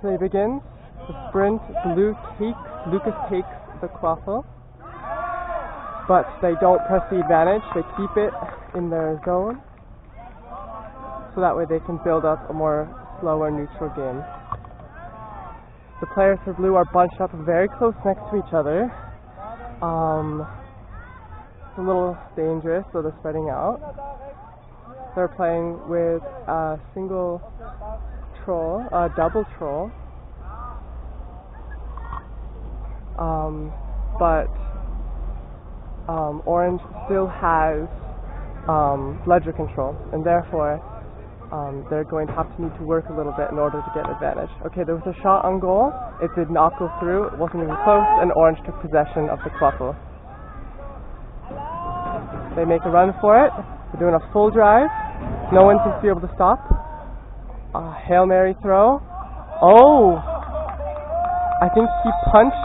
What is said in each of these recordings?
play begins. The sprint, Lucas takes the quaffle, but they don't press the advantage. They keep it in their zone, so that way they can build up a more slower neutral game. The players for blue are bunched up very close next to each other. It's a little dangerous, so they're spreading out. They're playing with a single troll, a double troll. But orange still has ledger control, and therefore they're going to have to need to work a little bit in order to get an advantage. Okay, there was a shot on goal. It did not go through. It wasn't even close, and orange took possession of the quaffle. They make a run for it. They're doing a full drive. No one seems to be able to stop. Hail Mary throw. Oh! I think he punched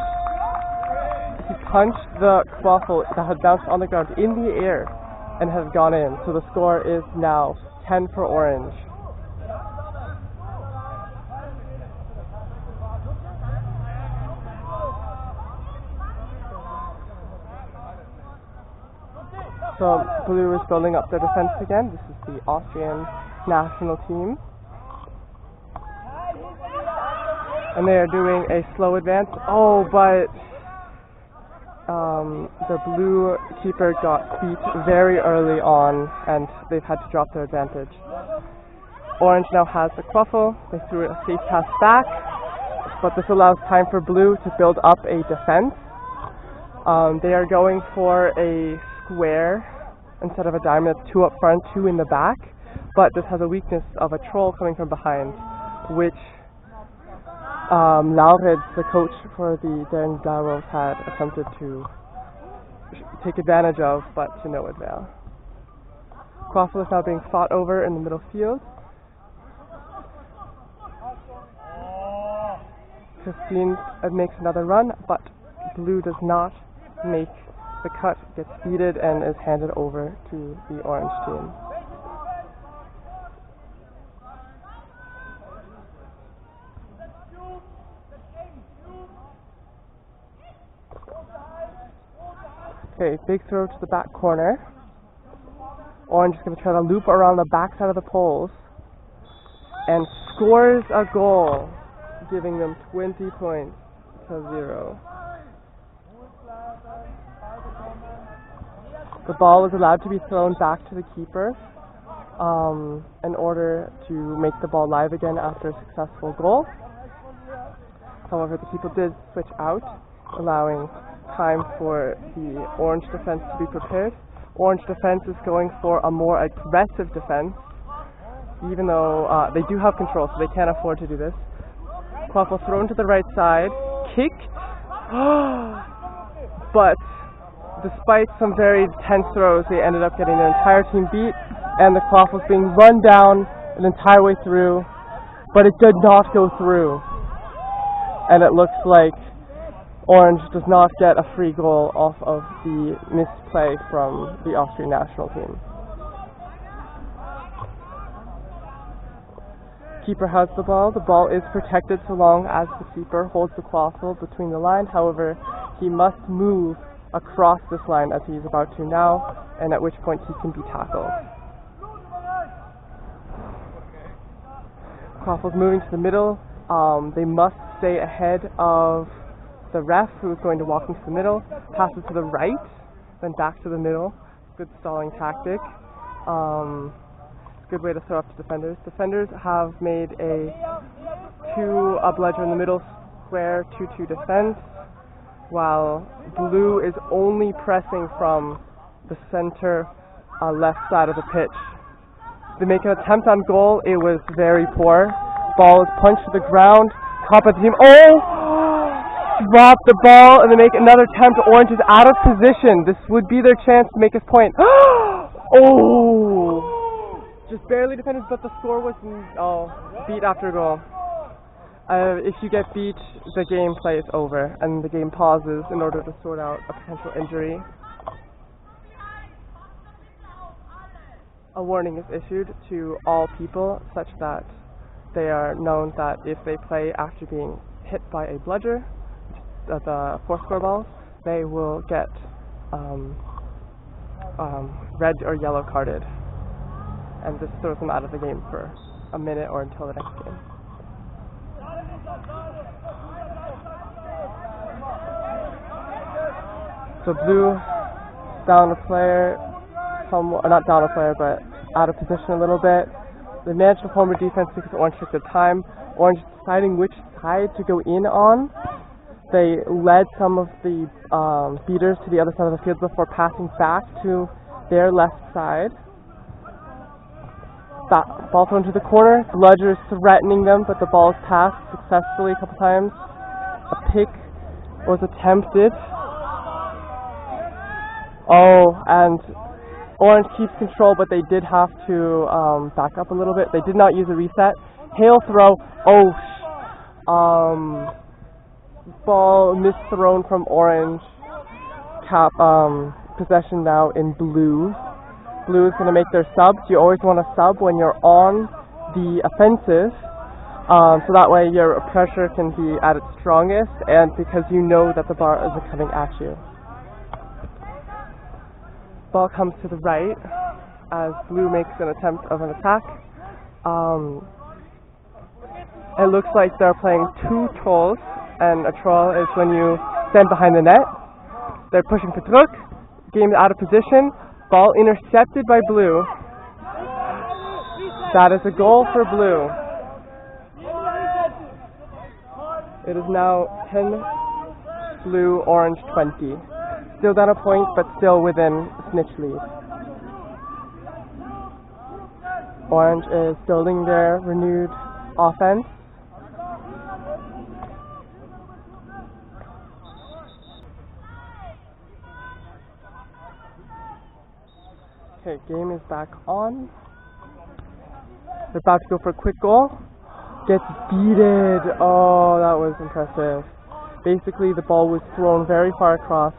the quaffle that had bounced on the ground in the air and has gone in. So the score is now 10 for orange. So blue is building up their defense again. This is the Austrian national team. And they are doing a slow advance. Oh, but the blue keeper got beat very early on, and they've had to drop their advantage. Orange now has the quaffle. They threw a safe pass back, but this allows time for blue to build up a defense. They are going for a square instead of a diamond. It's 2 up front, 2 in the back, but this has a weakness of a troll coming from behind, which Laured, the coach for the Daring Blauwolves, had attempted to take advantage of, but to no avail. Quaffle is now being fought over in the middle field. 15 makes another run, but blue does not make the cut, gets beated, and is handed over to the orange team. Okay, big throw to the back corner. Orange is going to try to loop around the back side of the poles and scores a goal, giving them 20 points to 0. The ball is allowed to be thrown back to the keeper in order to make the ball live again after a successful goal. However, the keeper did switch out, allowing time for the orange defense to be prepared. Orange defense is going for a more aggressive defense, even though they do have control, so they can't afford to do this. Quaffle thrown to the right side, kicked, but despite some very tense throws, they ended up getting their entire team beat, and the Quaffle's being run down an entire way through, but it did not go through. And it looks like orange does not get a free goal off of the misplay from the Austrian national team. Keeper has the ball. The ball is protected so long as the keeper holds the quaffle between the line. However, he must move across this line as he is about to now, and at which point he can be tackled. Quaffle's moving to the middle. They must stay ahead of the ref, who is going to walk into the middle, pass it to the right, then back to the middle. Good stalling tactic. Good way to throw up to defenders. Defenders have made a 2-up ledger in the middle square, 2-2 defense, while blue is only pressing from the center left side of the pitch. They make an attempt on goal. It was very poor. Ball is punched to the ground. Caught by the team. Oh! Drop the ball, and they make another attempt. Orange is out of position. This would be their chance to make his point. Oh! Just barely defended, but the score was beat after goal. If you get beat, the gameplay is over, and the game pauses in order to sort out a potential injury. A warning is issued to all people, such that they are known that if they play after being hit by a bludger, the 4-score balls, they will get red or yellow carded, and this throws them out of the game for a minute or until the next game. So blue down a player, not down a player, but out of position a little bit. They managed to form a defense because orange took their time. Orange deciding which side to go in on. They led some of the beaters to the other side of the field before passing back to their left side. Ball thrown to the corner. Bludger is threatening them, but the ball is passed successfully a couple times. A pick was attempted. Oh, and orange keeps control, but they did have to back up a little bit. They did not use a reset. Hail throw. Oh, ball misthrown from orange. Possession now in blue. Blue is going to make their subs. You always want to sub when you're on the offensive, so that way your pressure can be at its strongest, and because you know that the bar isn't coming at you. Ball comes to the right as blue makes an attempt of an attack. It looks like they're playing 2 trolls, and a troll is when you stand behind the net. They're pushing for Druck. Game is out of position. Ball intercepted by blue. That is a goal for blue. It is now 10 blue, orange 20. Still down a point, but still within snitch lead. Orange is building their renewed offense. Okay, game is back on. They're about to go for a quick goal. Gets beated. Oh, that was impressive. Basically, the ball was thrown very far across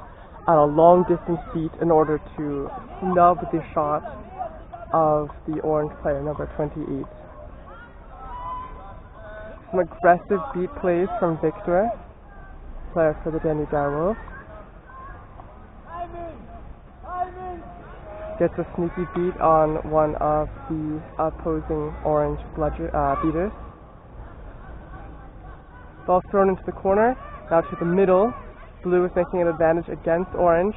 at a long distance beat in order to snub the shot of the orange player, number 28. Some aggressive beat plays from Victor, player for the Danny Direwolves. Gets a sneaky beat on one of the opposing orange beaters. Ball thrown into the corner, now to the middle. Blue is making an advantage against orange,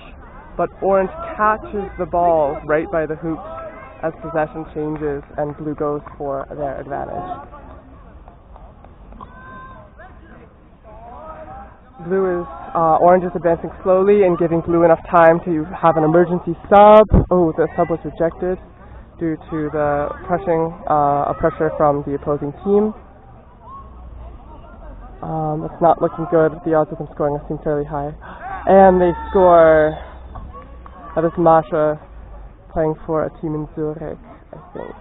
but orange catches the ball right by the hoop as possession changes and blue goes for their advantage. Orange is advancing slowly and giving blue enough time to have an emergency sub. Oh, the sub was rejected due to the pressure from the opposing team. It's not looking good. The odds of them scoring seem fairly high. And they score. That is Masha playing for a team in Zurich, I think.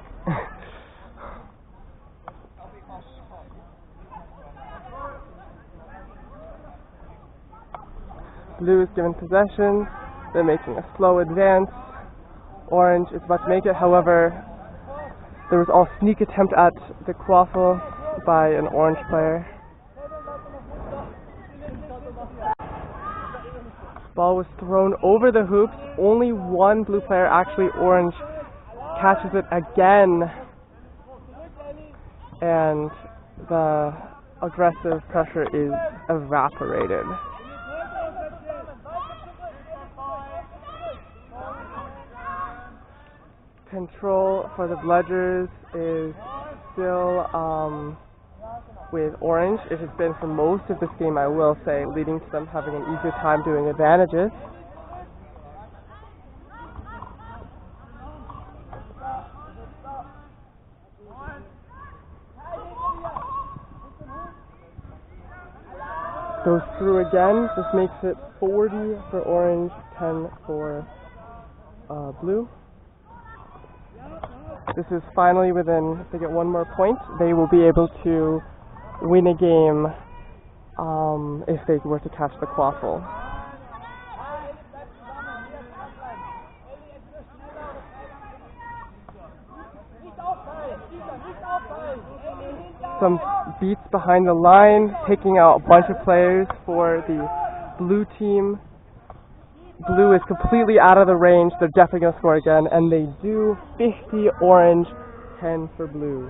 Blue is given possession. They're making a slow advance. Orange is about to make it. However, there was a sneak attempt at the quaffle by an orange player. Ball was thrown over the hoops. Only one blue player, actually orange, catches it again. And the aggressive pressure is evaporated. Control for the bludgers is still with orange. It has been for most of this game, I will say, leading to them having an easier time doing advantages. Goes through again. This makes it 40 for orange, 10 for blue. This is finally within, if they get one more point, they will be able to win a game if they were to catch the quaffle. some beats behind the line, taking out a bunch of players for the blue team. Blue is completely out of the range. They're definitely going to score again, and they do. 50 orange, 10 for blue.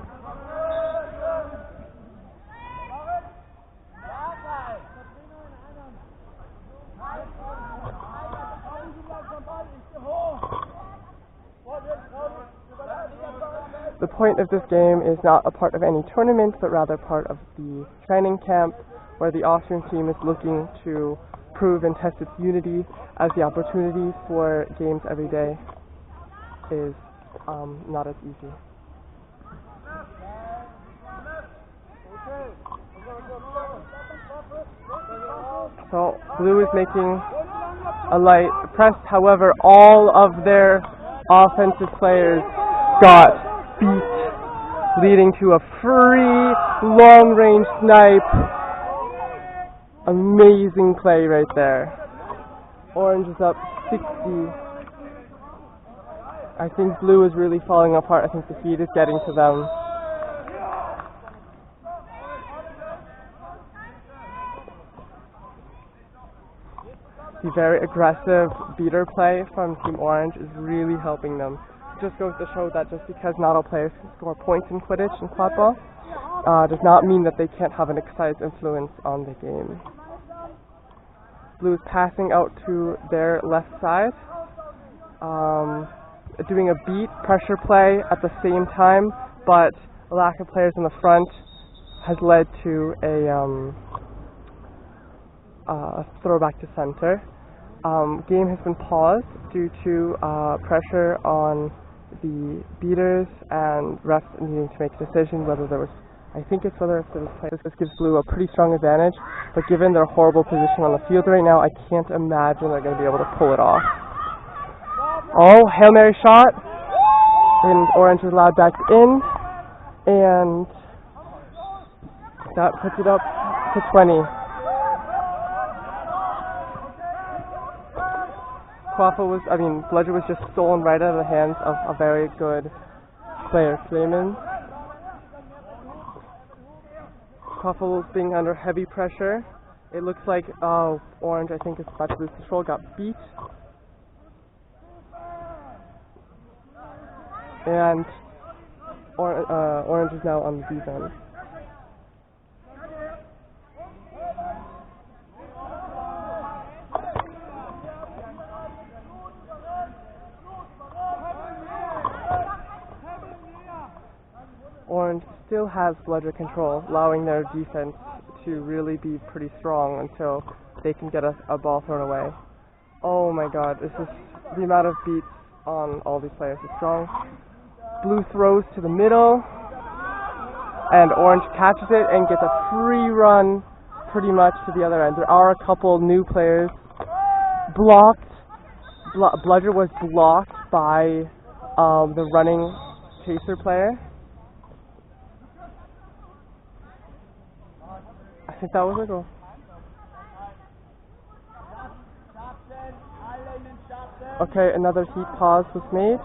The point of this game is not a part of any tournament, but rather part of the training camp, where the Austrian team is looking to prove and test its unity, as the opportunity for games every day is not as easy. So blue is making a light press, however all of their offensive players got beat, leading to a free long-range snipe. Amazing play right there. Orange is up 60. I think blue is really falling apart. I think the heat is getting to them. The very aggressive beater play from Team Orange is really helping them. It just goes to show that just because not all players can score points in Quidditch and quad ball, does not mean that they can't have an exciting influence on the game. Blue is passing out to their left side, doing a beat pressure play at the same time, but a lack of players in the front has led to a throwback to center. Game has been paused due to pressure on the beaters and refs needing to make a decision whether there was, I think it's whether if there was play. This gives blue a pretty strong advantage, but given their horrible position on the field right now, I can't imagine they're going to be able to pull it off. Oh, Hail Mary shot, and Orange is allowed back in, and that puts it up to 20. Bludger was just stolen right out of the hands of a very good player, Clemens. Quaffle is being under heavy pressure. It looks like Orange, I think, is about to lose control, got beat. And Orange is now on the defense. Orange still has bludger control, allowing their defense to really be pretty strong until they can get a ball thrown away. Oh my god, this is the amount of beats on all these players is strong. Blue throws to the middle, and Orange catches it and gets a free run pretty much to the other end. There are a couple new players blocked. Bludger was blocked by the running chaser player. I think that was a goal. Okay, another heat pause was made.